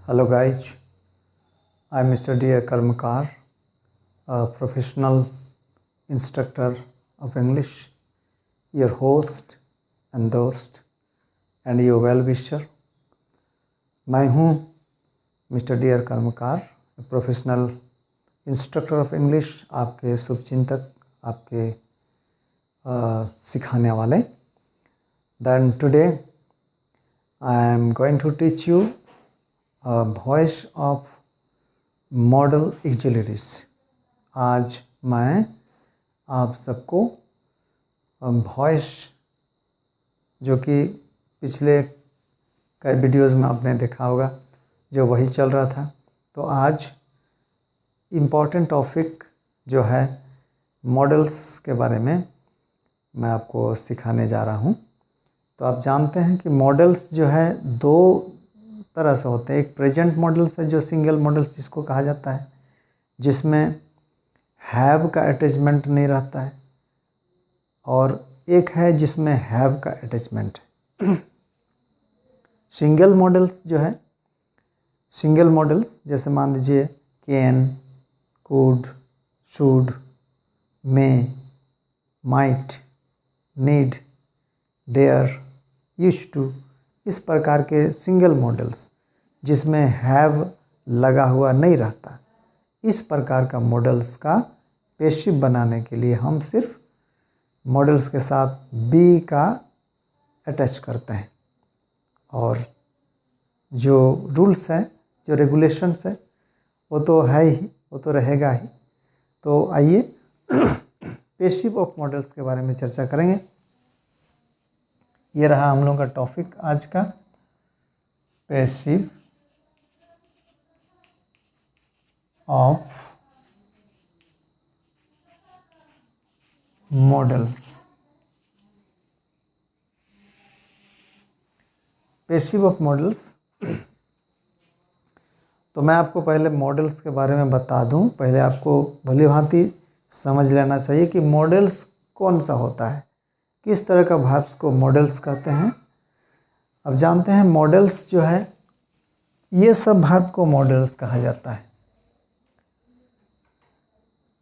Hello guys, I'm Mr. D. Karmakar, a professional instructor of English, your host and dost and your well-wisher. मैं हूँ mister D कर्मकार, professional instructor of English, आपके शुभचिंतक, आपके सिखाने वाले. Then today I am going to teach you voice of model auxiliaries. आज मैं आप सबको वॉइस, जो कि पिछले कई वीडियोज़ में आपने देखा होगा, जो वही चल रहा था, तो आज इम्पॉर्टेंट टॉपिक जो है मॉडल्स के बारे में मैं आपको सिखाने जा रहा हूँ. तो आप जानते हैं कि मॉडल्स जो है दो तरह से होते हैं. एक प्रेजेंट मॉडल्स है, जो सिंगल मॉडल्स जिसको कहा जाता है, जिसमें हैव का अटैचमेंट नहीं रहता है, और एक है जिसमें हैव का अटैचमेंट है. सिंगल मॉडल्स जो है, सिंगल मॉडल्स जैसे मान लीजिए can, could, should, may, might, need, dare, used to, इस प्रकार के सिंगल मॉडल्स जिसमें हैव लगा हुआ नहीं रहता, इस प्रकार का मॉडल्स का पेशिव बनाने के लिए हम सिर्फ मॉडल्स के साथ बी का अटैच करते हैं. और जो रूल्स हैं, जो रेगुलेशंस है, वो तो है ही, वो तो रहेगा ही. तो आइए पेशिव ऑफ मॉडल्स के बारे में चर्चा करेंगे. ये रहा हम लोगों का टॉपिक आज का, passive of models. Passive of models. तो मैं आपको पहले मॉडल्स के बारे में बता दूं. पहले आपको भली भांति समझ लेना चाहिए कि मॉडल्स कौन सा होता है, किस तरह का वर्ब्स को मॉडल्स कहते हैं. अब जानते हैं मॉडल्स जो है, ये सब वर्ब को मॉडल्स कहा जाता है.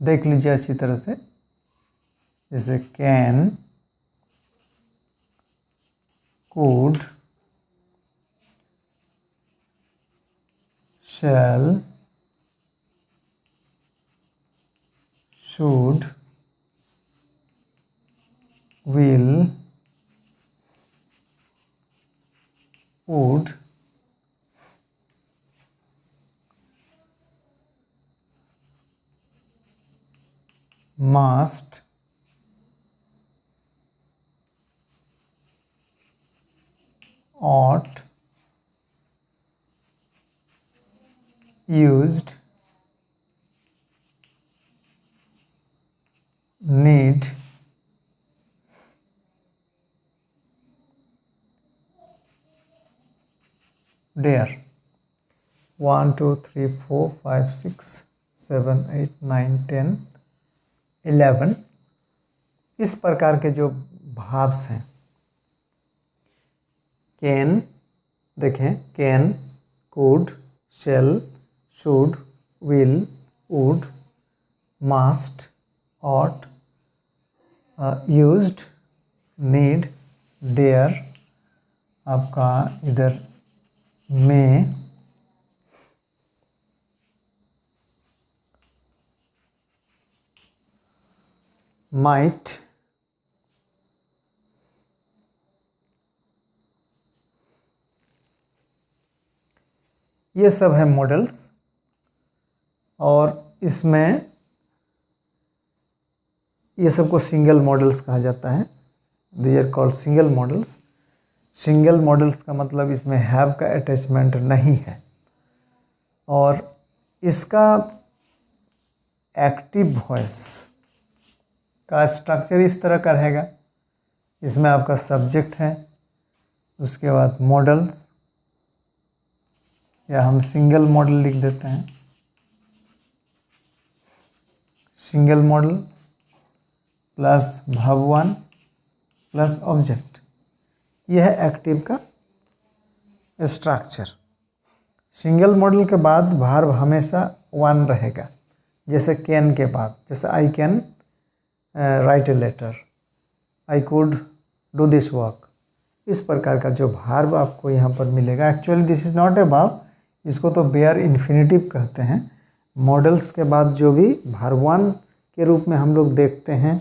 देख लीजिए अच्छी तरह से, जैसे can, could, shall, should, will, would, must, ought, used, need, dare. 1 2 3 4 5 6 7 8 9 10 11 इस प्रकार के जो भाव्स हैं. कैन, देखें, can, could, shall, should, will, would, must, ought, used, need, dare, आपका इधर में, माइट, ये सब है मॉडल्स. और इसमें ये सबको सिंगल मॉडल्स कहा जाता है. These are called single modals. Single modals का मतलब इसमें हैव का अटैचमेंट नहीं है, और इसका एक्टिव वॉइस का स्ट्रक्चर इस तरह का रहेगा. इसमें आपका सब्जेक्ट है, उसके बाद मॉडल्स, या हम सिंगल मॉडल लिख देते हैं, single model plus verb one plus object. यह है एक्टिव का स्ट्रक्चर. सिंगल मॉडल के बाद वर्ब हमेशा वन रहेगा, जैसे कैन के बाद, जैसे I can write a letter, I could do this work. इस प्रकार का जो वर्ब आपको यहाँ पर मिलेगा, actually this is not a verb, इसको तो बेयर इन्फिनिटिव कहते हैं। मॉडल्स के बाद जो भी वर्ब वन के रूप में हम लोग देखते हैं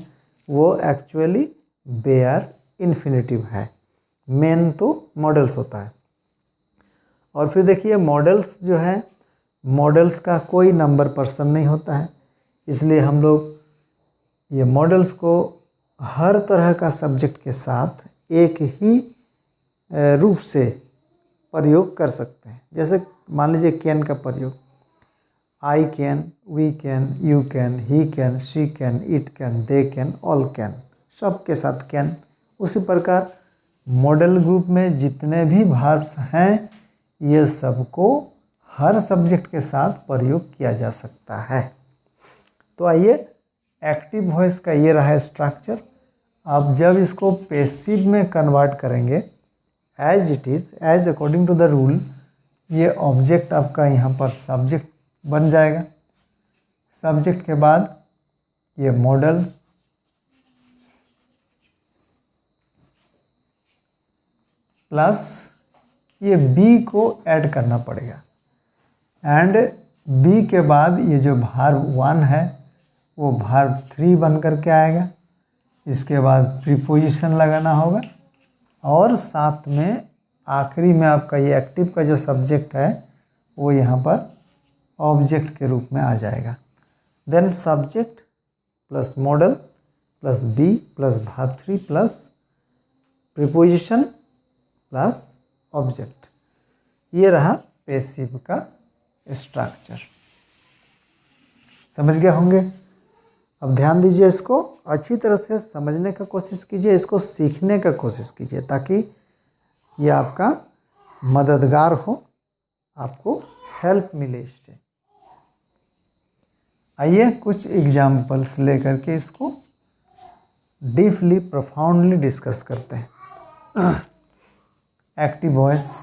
वो एक्चुअली बेयर इन्फिनिटिव है। मेन तो मॉडल्स होता है। और फिर देखिए मॉडल्स जो है, मॉडल्स का कोई नंबर पर्सन नहीं होता है, इसलिए हम लोग ये मॉडल्स को हर तरह का सब्जेक्ट के साथ एक ही रूप से प्रयोग कर सकते हैं। जैसे मान लीजिए कैन का प्रयोग, I can, we can, you can, he can, she can, it can, they can, all can, सब के साथ कैन। उसी प्रकार मॉडल ग्रुप में जितने भी वर्ब्स हैं ये सबको हर सब्जेक्ट के साथ प्रयोग किया जा सकता है। तो आइए, एक्टिव वॉइस का ये रहा स्ट्रक्चर। अब जब इसको पैसिव में कन्वर्ट करेंगे, as it is, as according to the rule, ये ऑब्जेक्ट आपका यहाँ पर सब्जेक्ट बन जाएगा। सब्जेक्ट के बाद ये मॉडल, प्लस ये बी को ऐड करना पड़ेगा, एंड बी के बाद ये जो वर्ब वन है वो वर्ब थ्री बन करके आएगा। इसके बाद प्रीपोजिशन लगाना होगा, और साथ में आखिरी में आपका ये एक्टिव का जो सब्जेक्ट है वो यहाँ पर ऑब्जेक्ट के रूप में आ जाएगा। Then subject plus modal plus be plus verb three plus preposition plus object, ये रहा पैसिव का स्ट्रक्चर। समझ गए होंगे? अब ध्यान दीजिए, इसको अच्छी तरह से समझने का कोशिश कीजिए, इसको सीखने का कोशिश कीजिए, ताकि ये आपका मददगार हो, आपको हेल्प मिले इससे। आइए कुछ एग्जाम्पल्स लेकर के इसको डीपली, प्रोफाउंडली डिस्कस करते हैं। Active voice,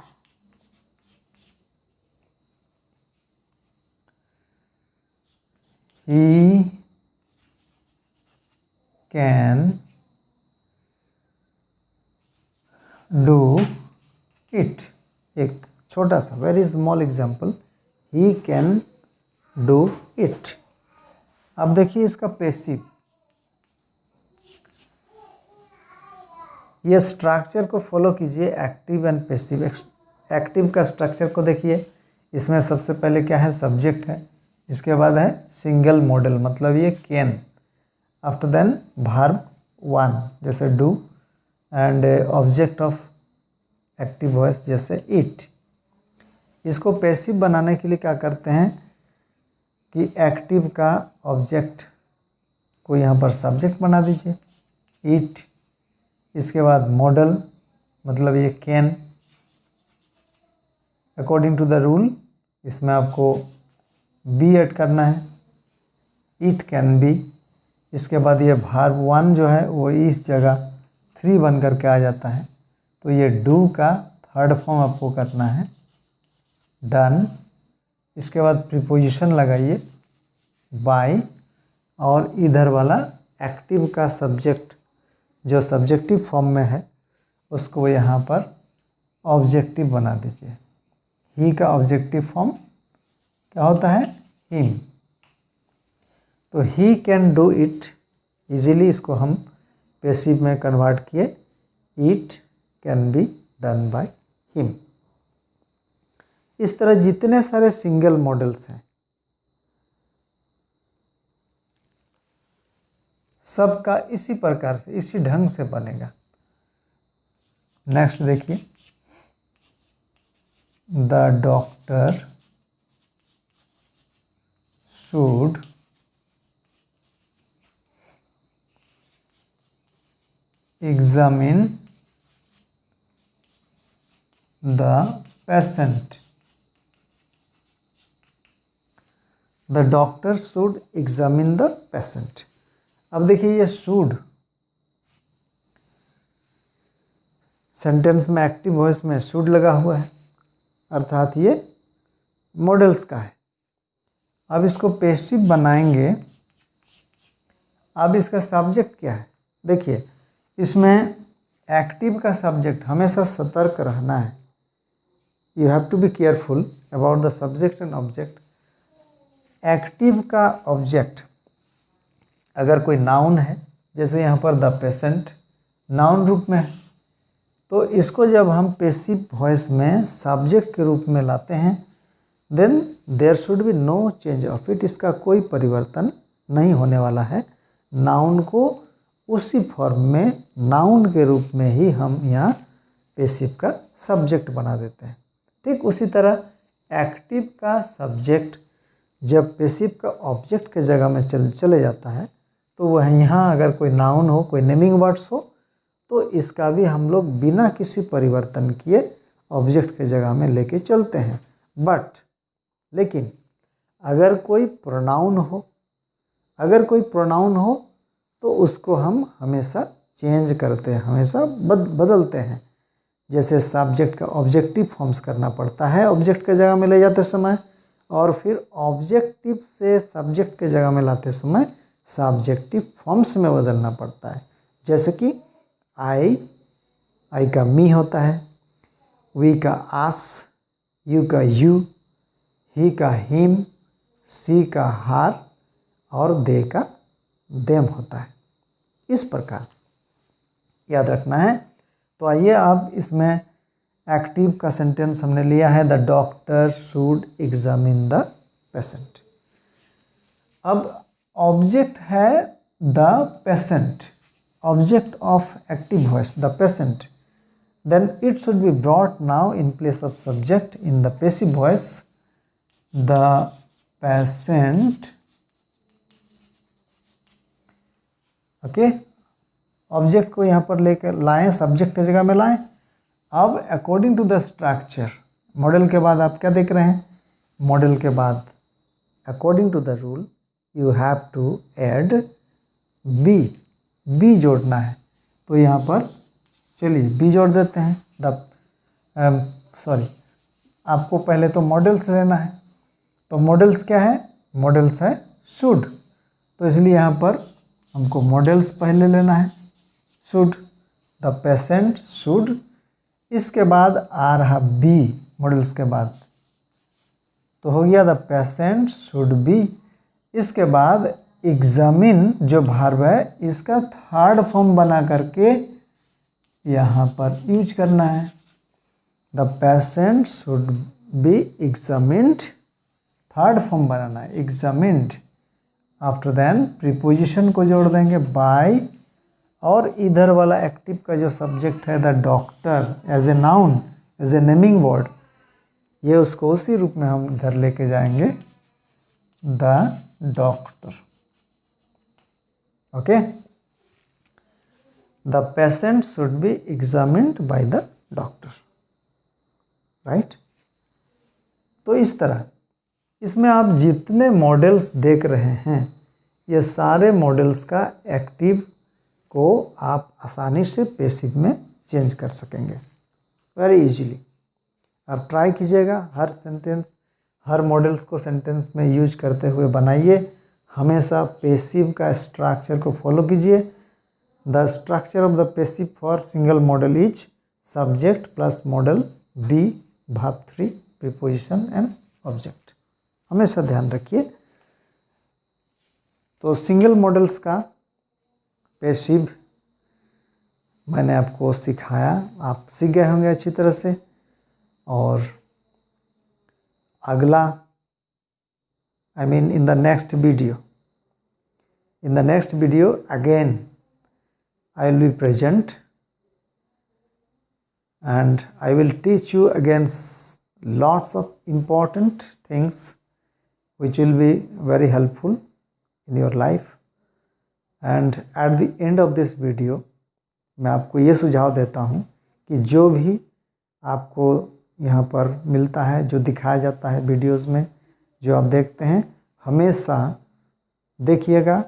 he can do it। एक छोटा सा very small example, he can do it। अब देखिए इसका पैसिव, ये स्ट्रक्चर को फॉलो कीजिए, एक्टिव एंड पैसिव। एक्टिव का स्ट्रक्चर को देखिए, इसमें सबसे पहले क्या है, सब्जेक्ट है, इसके बाद है सिंगल मॉडल, मतलब ये can, after then verb one जैसे do, and object of active voice जैसे इट। इसको पैसिव बनाने के लिए क्या करते हैं कि एक्टिव का ऑब्जेक्ट को यहाँ पर सब्जेक्ट बना दीजिए, इट, इसके बाद मॉडल मतलब ये can, according to the rule इसमें आपको बी ऐड करना है, इट कैन बी। इसके बाद ये वर्ब वन जो है वो इस जगह थ्री बन करके आ जाता है, तो ये डू का थर्ड फॉर्म आपको करना है, डन। इसके बाद प्रीपोजिशन लगाइए बाय, और इधर वाला एक्टिव का सब्जेक्ट जो सब्जेक्टिव फॉर्म में है उसको यहाँ पर ऑब्जेक्टिव बना दीजिए। ही का ऑब्जेक्टिव फॉर्म क्या होता है, हिम। तो he can do it, easily इसको हम पैसिव में कन्वर्ट किए, it can be done by him. इस तरह जितने सारे सिंगल मॉडल्स हैं सबका इसी प्रकार से, इसी ढंग से बनेगा। नेक्स्ट देखिए, the doctor should examine the patient। The doctor should examine the patient। अब देखिए ये शुड सेंटेंस में एक्टिव वॉइस में शुड लगा हुआ है, अर्थात ये मॉडल्स का है। अब इसको पैसिव बनाएंगे। अब इसका सब्जेक्ट क्या है? देखिए, इसमें एक्टिव का सब्जेक्ट हमेशा सतर्क रहना है। You have to be careful about the subject and object. Active का ऑब्जेक्ट अगर कोई नाउन है, जैसे यहाँ पर द पेशेंट नाउन रूप में है, तो इसको जब हम पैसिव वॉइस में सब्जेक्ट के रूप में लाते हैं, then there should be no change of it. इसका कोई परिवर्तन नहीं होने वाला है। नाउन को उसी फॉर्म में नाउन के रूप में ही हम यहाँ पैसिव का सब्जेक्ट बना देते हैं। ठीक उसी तरह एक्टिव का सब्जेक्ट जब पैसिव का ऑब्जेक्ट के जगह में चले जाता है, तो वह यहाँ अगर कोई नाउन हो, कोई नेमिंग वर्ड्स हो, तो इसका भी हम लोग बिना किसी परिवर्तन किए ऑब्जेक्ट के जगह में लेके चलते हैं। लेकिन अगर कोई प्रोनाउन हो, तो उसको हम हमेशा चेंज करते हैं, हमेशा बदलते हैं। जैसे सब्जेक्ट का ऑब्जेक्टिव फॉर्म्स करना पड़ता है ऑब्जेक्ट के जगह में ले जाते समय, और फिर ऑब्जेक्टिव से सब्जेक्ट के जगह में लाते समय सब्जेक्टिव फॉर्म्स में बदलना पड़ता है। जैसे कि आई का मी होता है, वी का आस, यू का यू, ही का हिम, सी का हार और दे का देम होता है। इस प्रकार याद रखना है। तो आइए अब इसमें एक्टिव का सेंटेंस हमने लिया है, the doctor should examine the patient. अब ऑब्जेक्ट है the patient, object of active voice the patient, then it should be brought now in place of subject in the passive voice, the patient। Okay, object को यहाँ पर लेकर लाएं, subject की जगह में लाएं। अब according to the structure, modal के बाद आप क्या देख रहे हैं? मॉडल के बाद according to the rule you have to add be जोड़ना है। तो यहाँ पर चलिए बी जोड़ देते हैं। आपको पहले तो मॉडल्स लेना है। तो मॉडल्स क्या है? मॉडल्स है शुड। तो इसलिए यहाँ पर हमको मॉडल्स पहले लेना है, शुड, द पेशेंट शुड। इसके बाद आ रहा बी मॉडल्स के बाद, तो हो गया द पेशेंट शुड बी। इसके बाद एग्जामिन जो वर्ब है, इसका थर्ड फॉर्म बना करके यहाँ पर यूज करना है। The patient should be examined, third form बनाना है एग्जामिन्ड। आफ्टर देन प्रीपोजिशन को जोड़ देंगे बाय, और इधर वाला एक्टिव का जो सब्जेक्ट है the doctor as a noun, as a naming word, ये उसको उसी रूप में हम इधर लेके जाएंगे, the doctor. Okay, the patient should be examined by the doctor, right. तो इस तरह इसमें आप जितने मॉडल्स देख रहे हैं, ये सारे मॉडल्स का एक्टिव को आप आसानी से पैसिव में चेंज कर सकेंगे वेरी इजीली। आप ट्राई कीजिएगा, हर सेंटेंस, हर मॉडल्स को सेंटेंस में यूज करते हुए बनाइए। हमेशा पैसिव का स्ट्रक्चर को फॉलो कीजिए। The structure of the passive for single modal is subject plus modal, be, verb 3, preposition and object. हमेशा ध्यान रखिए। तो सिंगल मॉडल्स का पैसिव मैंने आपको सिखाया, आप सीख गए होंगे अच्छी तरह से। और अगला in the next video again I will be present and I will teach you again lots of important things which will be very helpful in your life। and at the end of this video मैं आपको ये सुझाव देता हूँ कि जो भी आपको यहाँ पर मिलता है, जो दिखाया जाता है वीडियोज़ में, जो आप देखते हैं, हमेशा देखिएगा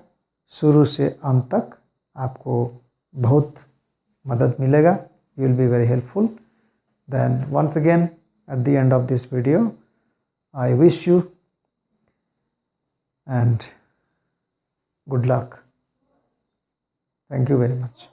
शुरू से अंत तक, आपको बहुत मदद मिलेगा। You will be very helpful. Then once again at the end of this video I wish you and good luck. Thank you very much.